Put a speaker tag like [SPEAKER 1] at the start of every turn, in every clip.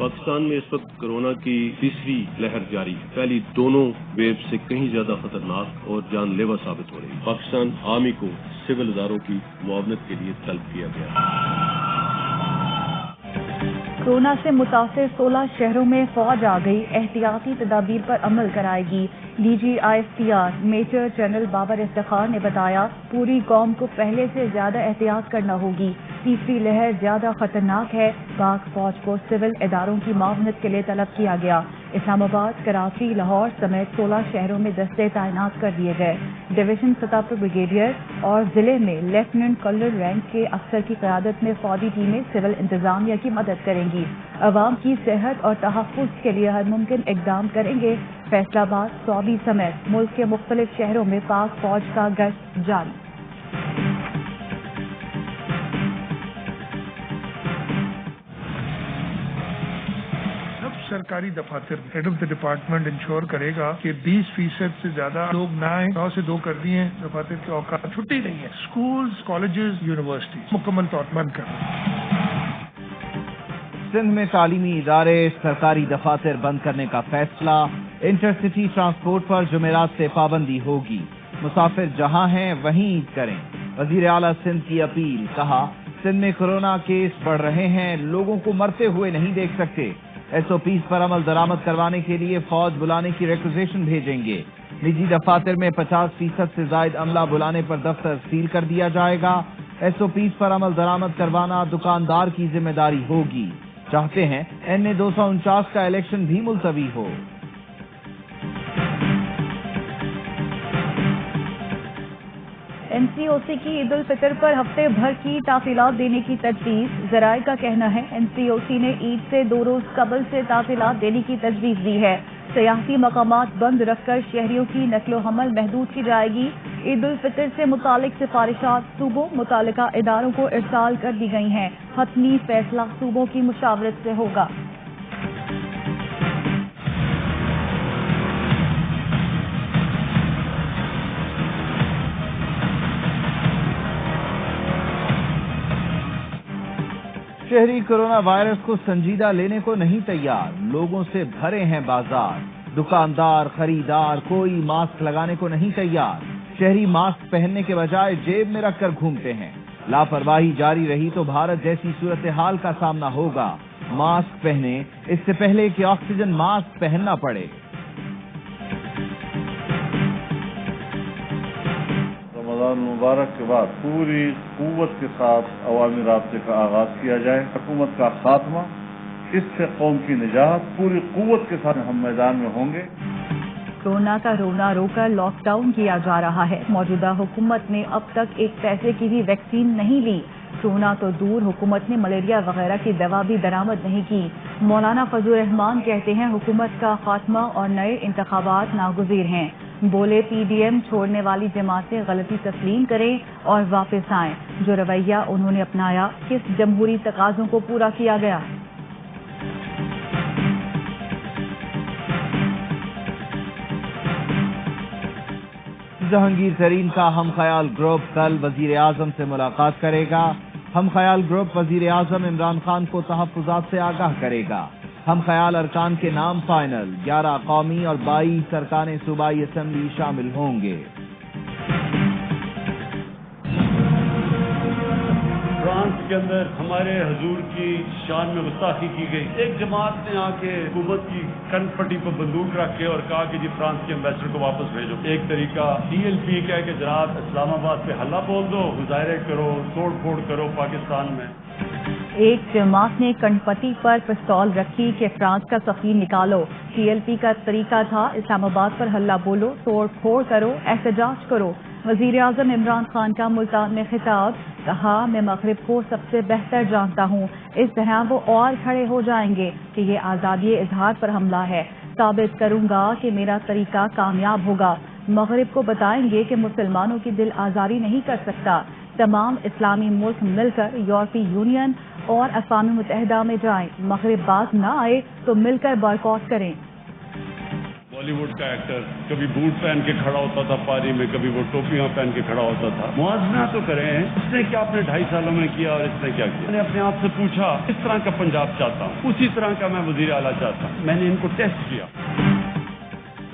[SPEAKER 1] पाकिस्तान में इस वक्त कोरोना की तीसरी लहर जारी है। पहली दोनों वेव से कहीं ज्यादा खतरनाक और जानलेवा साबित हो रही है। पाकिस्तान आर्मी को सिविल इदारों की मुआवनत के लिए तलब किया गया है।
[SPEAKER 2] कोरोना से मुतासिर 16 शहरों में फौज आ गई, एहतियाती तदाबीर पर अमल कराएगी। DGIFTR major general Babar Iftikhar ने बताया, पूरी कौम को पहले से ज्यादा एहतियात करना होगी। तीसरी लहर ज्यादा खतरनाक है। पाक फौज को सिविल इदारों की मुआवनत के लिए तलब किया गया। इस्लामाबाद, कराची, लाहौर समेत 16 शहरों में दस्ते तैनात कर दिए गए। डिवीजन सतह पर ब्रिगेडियर और जिले में लेफ्टिनेंट कर्नल रैंक के अफसर की क़यादत में फौजी टीमें सिविल इंतजामिया की मदद करेंगी। अवाम की सेहत और तहफ़्फ़ुज़ के लिए हर मुमकिन इक़दाम करेंगे। फैसलाबाद, सौबी समेत मुल्क के मुख्तलिफ शहरों में पाक फौज का गश्त जारी।
[SPEAKER 3] सरकारी दफातर head of the department ensure करेगा कि 20% से ज्यादा लोग ना आए। 9 से 2 कर दिए हैं दफातर के औकात, छुट्टी नहीं है। स्कूल्स, कॉलेजेस, यूनिवर्सिटी मुकम्मल तौर पर बंद कर।
[SPEAKER 4] सिंध में तालीमी इदारे, सरकारी दफातर बंद करने का फैसला। इंटरसिटी ट्रांसपोर्ट पर जुमेरात से पाबंदी होगी। मुसाफिर जहां हैं वहीं ईद करें। वजीर आला सिंध की अपील, कहा सिंध में कोरोना केस बढ़ रहे हैं, लोगों को मरते हुए नहीं देख सकते। SOPs पर अमल दरामद करवाने के लिए फौज बुलाने की रिक्वेजिशन भेजेंगे। निजी दफातर में 50% से ज्यादा अमला बुलाने पर दफ्तर सील कर दिया जाएगा। SOPs पर अमल दरामद करवाना दुकानदार की जिम्मेदारी होगी। चाहते हैं NA 249 का इलेक्शन भी मुलतवी हो।
[SPEAKER 2] NCOC की ईद उल फितर पर हफ्ते भर की ताफीलात देने की तजवीज़। ज़राए का कहना है NCOC ने ईद से 2 रोज कबल से ताफीलात देने की तजवीज़ दी है। सियासी मकामात बंद रखकर शहरियों की नकलो हमल महदूद की जाएगी। ईद उल फितर से मुतालिक सिफारिशात सूबों मुतालिका इदारों को इरसाल कर दी गई हैं। हतमी फैसला सूबों की मुशावरत से होगा।
[SPEAKER 4] शहरी कोरोना वायरस को संजीदा लेने को नहीं तैयार, लोगों से भरे हैं बाजार। दुकानदार, खरीदार कोई मास्क लगाने को नहीं तैयार। शहरी मास्क पहनने के बजाय जेब में रखकर घूमते हैं। लापरवाही जारी रही तो भारत जैसी सूरत हाल का सामना होगा। मास्क पहने इससे पहले कि ऑक्सीजन मास्क पहनना पड़े।
[SPEAKER 5] रमज़ान मुबारक के बाद पूरी कुव्वत के साथ अवामी राब्ते का आगाज किया जाए। हुकूमत का खात्मा, इससे कौम की निजात, पूरी कुव्वत के साथ हम मैदान में होंगे।
[SPEAKER 2] कोरोना का रोना रोकर लॉकडाउन किया जा रहा है। मौजूदा हुकूमत ने अब तक एक पैसे की भी वैक्सीन नहीं ली। कोरोना तो दूर, हुकूमत ने मलेरिया वगैरह की दवा भी दरामद नहीं की। मौलाना फजल रहमान कहते हैं हुकूमत का खात्मा और नए इंतखाबात नागुज़ीर हैं। बोले PDM छोड़ने वाली जमातें गलती तस्लीम करें और वापस आएं। जो रवैया उन्होंने अपनाया किस जमहूरी तकाज़ों को पूरा किया गया?
[SPEAKER 4] जहांगीर तरीन का हम ख्याल ग्रुप कल वजीर आजम से मुलाकात करेगा। हम ख्याल ग्रुप वजीर आजम इमरान खान को तहफ़्फ़ुज़ात से आगाह करेगा। हम ख्याल अरकान के नाम फाइनल, 11 कौमी और 22 अरकान सूबाई असेंबली शामिल होंगे।
[SPEAKER 6] फ्रांस के अंदर हमारे हजूर की शान में गुस्ताखी की गई। एक जमात ने आके हुकूमत की कनपट्टी पर बंदूक रख के और कहा कि जी फ्रांस के एम्बेसडर को वापस भेजो। एक तरीका TLP का है कि जनाब इस्लामाबाद पे हल्ला बोल दो, मुजाहरे करो, तोड़ फोड़ करो पाकिस्तान में।
[SPEAKER 2] एक जमात ने कनपट्टी पर पिस्तौल रखी कि फ्रांस का सफीर निकालो। TLP का तरीका था इस्लामाबाद पर हल्ला बोलो, तोड़ फोड़ करो, एहतजाज करो। वजीर आजम इमरान खान का मुल्तान में खिताब, कहा मैं मगरिब को सबसे बेहतर जानता हूँ। इस तरह वो और खड़े हो जाएंगे कि ये आज़ादी इजहार पर हमला है। साबित करूंगा कि मेरा तरीका कामयाब होगा। मगरिब को बताएंगे कि मुसलमानों की दिल आज़ारी नहीं कर सकता। तमाम इस्लामी मुल्क मिलकर यूरोपीय यूनियन और अक़वाम मुत्तहिदा में जाएं। मगरिब बात न आए तो मिलकर बॉयकॉट करें।
[SPEAKER 6] बॉलीवुड का एक्टर कभी बूट पहन के खड़ा होता था पारी में, कभी वो टोपियां पहन के खड़ा होता था। मुआवजा तो करें, इसने क्या अपने 2.5 सालों में किया और इसने क्या किया। मैंने अपने आप से पूछा, किस तरह का पंजाब चाहता हूँ, उसी तरह का मैं वजीर आला चाहता हूँ। मैंने इनको टेस्ट किया।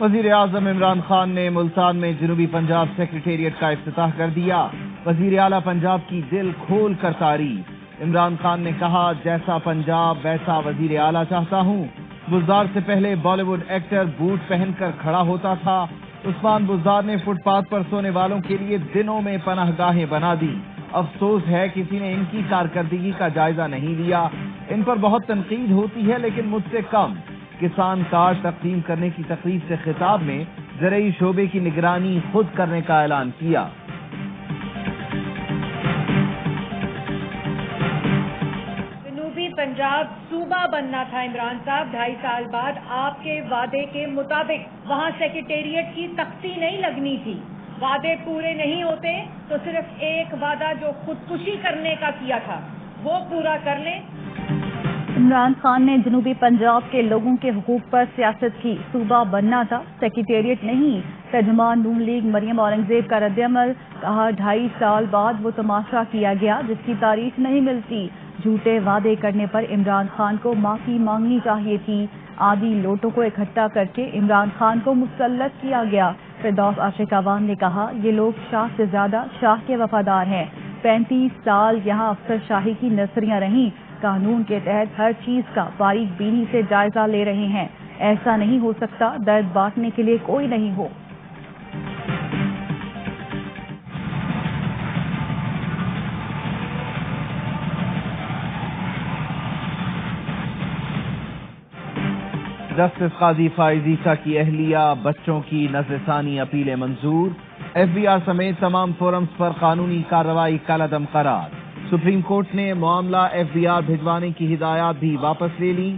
[SPEAKER 4] वजीर आजम इमरान खान ने मुल्तान में जनूबी पंजाब सेक्रेटेरिएट का इफ्तिताह कर दिया। वजीर आला पंजाब की दिल खोल कर तारीफ। इमरान खान ने कहा, जैसा पंजाब वैसा वजीर आला चाहता हूँ। बुज़दार से पहले बॉलीवुड एक्टर बूट पहनकर खड़ा होता था। उस्मान बुज़दार ने फुटपाथ पर सोने वालों के लिए दिनों में पनाहगाहें बना दी। अफसोस है किसी ने इनकी कारकर्दगी का जायजा नहीं लिया। इन पर बहुत तनकीद होती है लेकिन मुझसे कम। किसान कार्ड तकसीम करने की तकरीब से खिताब में ज़रई शोबे की निगरानी खुद करने का ऐलान किया।
[SPEAKER 7] पंजाब सूबा बनना था इमरान साहब, 2.5 साल बाद आपके वादे के मुताबिक वहाँ सेक्रेटेरिएट की तख्ती नहीं लगनी थी। वादे पूरे नहीं होते तो सिर्फ एक वादा जो खुदकुशी करने का किया था वो पूरा कर लें।
[SPEAKER 2] इमरान खान ने जनूबी पंजाब के लोगों के हुकूक पर सियासत की। सूबा बनना था, सेक्रेटेरिएट नहीं। तर्जुमान नून लीग मरियम औरंगजेब का रद्द-ए-अमल। कहा, 2.5 साल बाद वो तमाशा किया गया जिसकी तारीफ नहीं मिलती। झूठे वादे करने पर इमरान खान को माफी मांगनी चाहिए थी। आधी लोटों को इकट्ठा करके इमरान खान को मुसल्लत किया गया। फिरदौस आशिक अवान ने कहा, ये लोग शाह से ज्यादा शाह के वफादार हैं। 35 साल यहाँ अफसरशाही की नर्सरियां रहीं। कानून के तहत हर चीज का बारीक बीनी से जायजा ले रहे हैं। ऐसा नहीं हो सकता दर्द बांटने के लिए कोई नहीं हो।
[SPEAKER 4] जस्टिस काजी फाइज ईसा की अहलिया बच्चों की नज़रसानी अपीलें मंजूर। FBI समेत तमाम फोरम्स पर कानूनी कार्रवाई कलअदम करार। सुप्रीम कोर्ट ने मामला FBI भिजवाने की हिदायत भी वापस ले ली।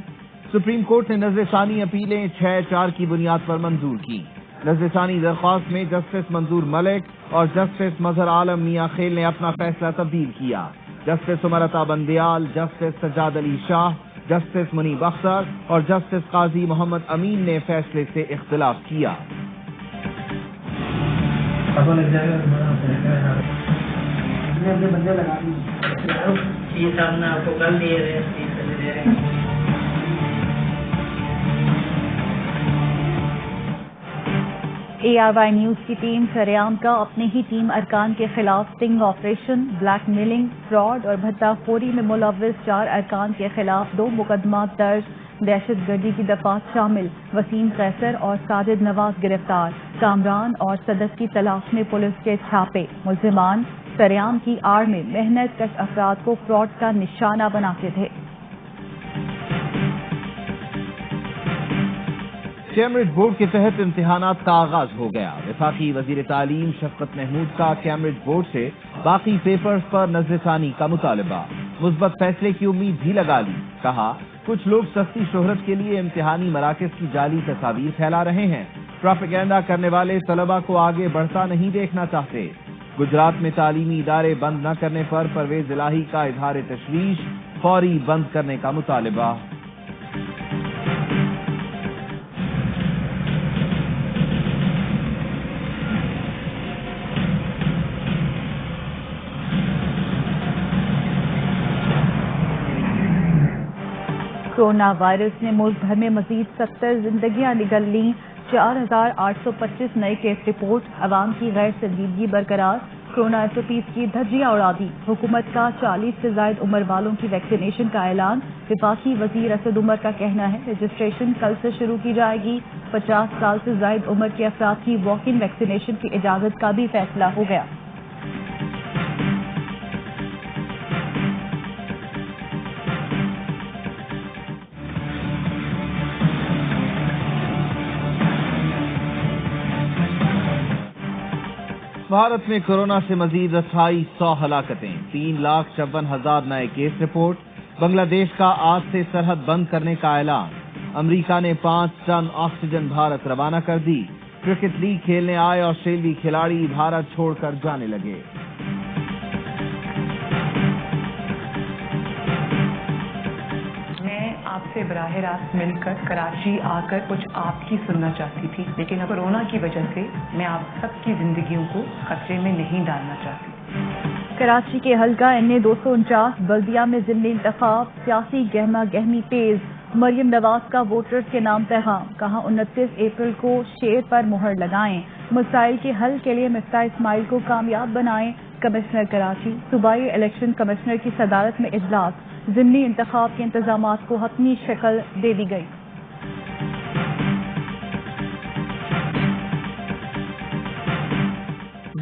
[SPEAKER 4] सुप्रीम कोर्ट ने नज़रसानी अपीलें 6/4 की बुनियाद पर मंजूर की। नज़रसानी दरख्वास्त में जस्टिस मंजूर मलिक और जस्टिस मजहर आलम मियां खेल ने अपना फैसला तब्दील किया। Justice Umar Ata Bandial, justice Sajjad Ali Shah, justice Munib Akhtar और जस्टिस काजी मोहम्मद अमीन ने फैसले से इख्तिलाफ किया।
[SPEAKER 2] ARY न्यूज की टीम सरेआम का अपने ही टीम अरकान के खिलाफ स्टिंग ऑपरेशन, ब्लैकमेलिंग, फ्रॉड और भत्ताखोरी में मुलव्विस 4 अरकान के खिलाफ 2 मुकदमा दर्ज। दहशतगर्दी की दफात शामिल वसीम कैसर और साजिद नवाज गिरफ्तार। कामरान और सदक की तलाश में पुलिस के छापे। मुल्जिमान सरेआम की आड़ में मेहनत कश अफराद को फ्रॉड का निशाना बनाते थे।
[SPEAKER 4] कैम्ब्रिज बोर्ड के तहत इम्तिहानात का आगाज हो गया। वफाकी वजीर तालीम शफकत महमूद का कैम्ब्रिज बोर्ड से बाकी पेपर्स पर नजरसानी का मुतालबा। मुस्बत फैसले की उम्मीद भी लगा ली। कहा, कुछ लोग सस्ती शोहरत के लिए इम्तिहानी मराकज की जाली तस्वीर फैला रहे हैं। प्रोपेगेंडा करने वाले तलबा को आगे बढ़ता नहीं देखना चाहते। गुजरात में तालीमी इदारे बंद न करने पर परवेज इलाही का इजहार तशवीश, फौरी बंद करने का मुतालबा।
[SPEAKER 2] कोरोना वायरस ने मुल्क भर में मजीद 70 जिंदगियां निगल ली। 4,825 नए केस रिपोर्ट। अवाम की गैर संजीदगी बरकरार। कोरोना SOPs की धज्जियां उड़ा दी। हुकूमत का 40 से ज्यादा उम्र वालों की वैक्सीनेशन का ऐलान। विफाकी वजीर असद उमर का कहना है रजिस्ट्रेशन कल से शुरू की जाएगी। 50 साल से ज्यादा उम्र के अफराद की वॉक इन वैक्सीनेशन की इजाजत का भी फैसला हो गया।
[SPEAKER 4] भारत में कोरोना से मजीद 2800 हलाकतें, 3,54,000 नए केस रिपोर्ट। बांग्लादेश का आज से सरहद बंद करने का ऐलान। अमेरिका ने 5 टन ऑक्सीजन भारत रवाना कर दी। क्रिकेट लीग खेलने आए ऑस्ट्रेलियाई खिलाड़ी भारत छोड़कर जाने लगे।
[SPEAKER 7] मैं
[SPEAKER 8] آپ سے براہ راست مل کر کراچی آ کر کچھ آپ کی سننا چاہتی تھی، لیکن اب کورونا کی وجہ سے میں آپ سب کی زندگیوں کو خطرے میں نہیں ڈالنا چاہتی۔
[SPEAKER 2] کراچی کے حلقہ NA-249 بلدیہ میں ضمنی انتخاب، سیاسی گہما گہمی تیز، مریم نواز کا ووٹرز کے نام پیغام، کہاں 29 اپریل کو شیر پر مہر لگائیں، مسائل کے حل کے لیے مفتاح اسماعیل کو کامیاب بنائیں۔ کمشنر کراچی صوبائی الیکشن کمشنر کی صدارت میں اجلاس، ضمنی انتخاب کے انتظامات کو حتمی شکل دے دی گئی۔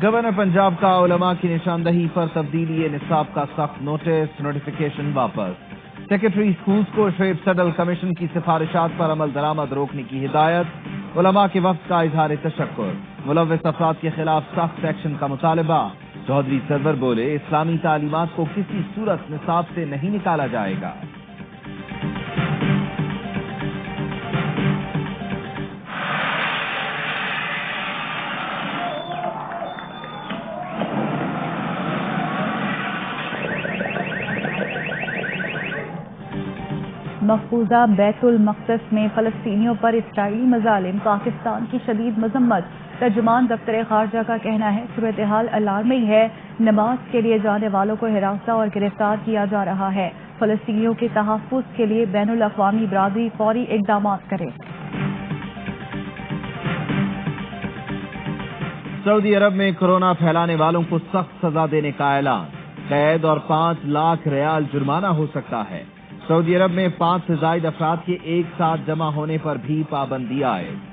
[SPEAKER 4] گورنر پنجاب کا علماء کی نشاندہی پر تبدیلی نصاب کا سخت نوٹیفکیشن واپس، سیکرٹری اسکولز کو شعیب سڈل کمیشن کی سفارشات پر عمل درآمد روکنے کی ہدایت، علماء کے وفد کا اظہار تشکر، ملوث افراد کے خلاف سخت ایکشن کا مطالبہ۔ چودھری سرور بولے اسلامی تعلیمات کو کسی صورت نصاب سے نہیں نکالا جائے گا۔
[SPEAKER 2] مقبوضہ بیت المقدس میں فلسطینیوں پر اسرائیلی مظالم، پاکستان کی شدید مذمت۔ ترجمان دفتر خارجہ کا کہنا ہے صورتحال الارمنگ ہے، نماز کے لیے جانے والوں کو ہراساں اور گرفتار کیا جا رہا ہے، فلسطینیوں کے تحفظ کے لیے بین الاقوامی برادری فوری اقدامات کرے۔
[SPEAKER 4] سعودی عرب میں کورونا پھیلانے والوں کو سخت سزا دینے کا اعلان، قید اور 5 لاکھ ریال جرمانہ ہو سکتا ہے۔ سعودی عرب میں 5 سے زائد افراد کے ایک ساتھ جمع ہونے پر بھی پابندی عائد۔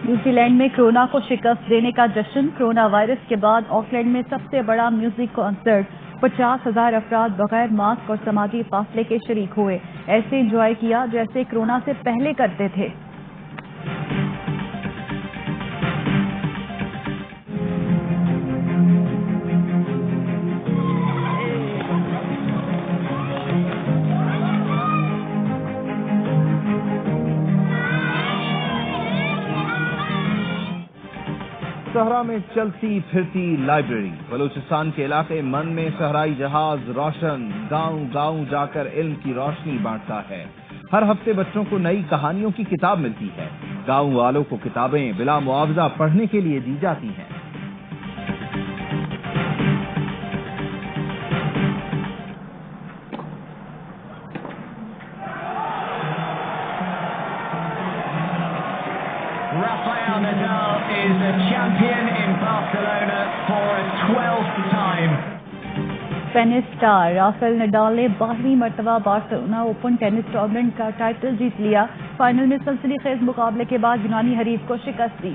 [SPEAKER 2] نیوزی لینڈ میں کورونا کو شکست دینے کا جشن، کورونا وائرس کے بعد آکلینڈ میں سب سے بڑا میوزک کنسرٹ، 50,000 افراد بغیر ماسک اور سماجی فاصلے کے شریک ہوئے، ایسے انجوائے کیا جیسے کورونا سے پہلے کرتے تھے۔
[SPEAKER 4] صحرا میں چلتی پھرتی لائبریری، بلوچستان کے علاقے من میں صحرائی جہاز روشن گاؤں گاؤں جا کر علم کی روشنی بانٹتا ہے۔ ہر ہفتے بچوں کو نئی کہانیوں کی کتاب ملتی ہے، گاؤں والوں کو کتابیں بلا معاوضہ پڑھنے کے لیے دی جاتی ہیں۔
[SPEAKER 9] Rafael Nadal is the champion in Barcelona for a 12th time.
[SPEAKER 2] Tennis star Rafael Nadal نے 12ویں مرتبہ بارسلونا اوپن ٹینس ٹورنامنٹ کا ٹائٹل جیت لیا، فائنل میں سنسنی خیز مقابلے کے بعد یونانی حریف کو شکست دی۔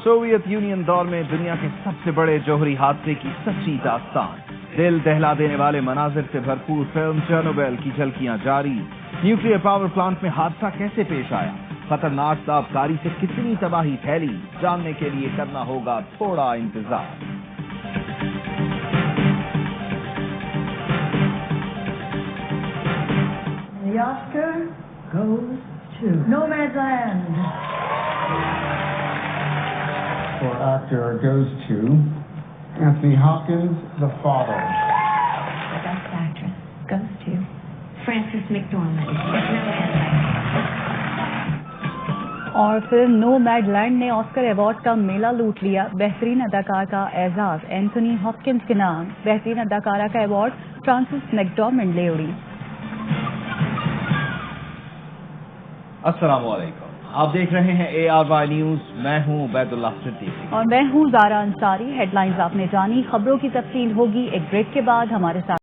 [SPEAKER 4] سوویت یونین دور میں دنیا کے سب سے بڑے جوہری حادثے کی سچی داستان، دل دہلا دینے والے مناظر سے بھرپور فلم چرنوبل کی جھلکیاں جاری۔ نیوکلیئر پاور پلانٹ میں حادثہ کیسے پیش آیا، خطرناک تابکاری سے کتنی تباہی پھیلی، جاننے کے لیے کرنا ہوگا تھوڑا انتظار۔
[SPEAKER 10] The Oscar goes to Nomadland.
[SPEAKER 11] For actor goes to Anthony Hopkins, the father.
[SPEAKER 10] The best actress goes to Frances McDormand.
[SPEAKER 2] اور فلم نو میڈ لینڈ نے آسکر ایوارڈ کا میلہ لوٹ لیا، بہترین اداکار کا اعزاز اینتھونی ہاپکنس کے نام، بہترین اداکارہ کا ایوارڈ فرانسس میکڈورمنڈ لے اڑی۔
[SPEAKER 4] السلام علیکم، آپ دیکھ رہے ہیں ARY نیوز، میں ہوں عبید اللہ صدیقی
[SPEAKER 2] اور میں ہوں زارا انصاری۔ ہیڈ لائنز آپ نے جانی، خبروں کی تفصیل ہوگی ایک بریک کے بعد، ہمارے ساتھ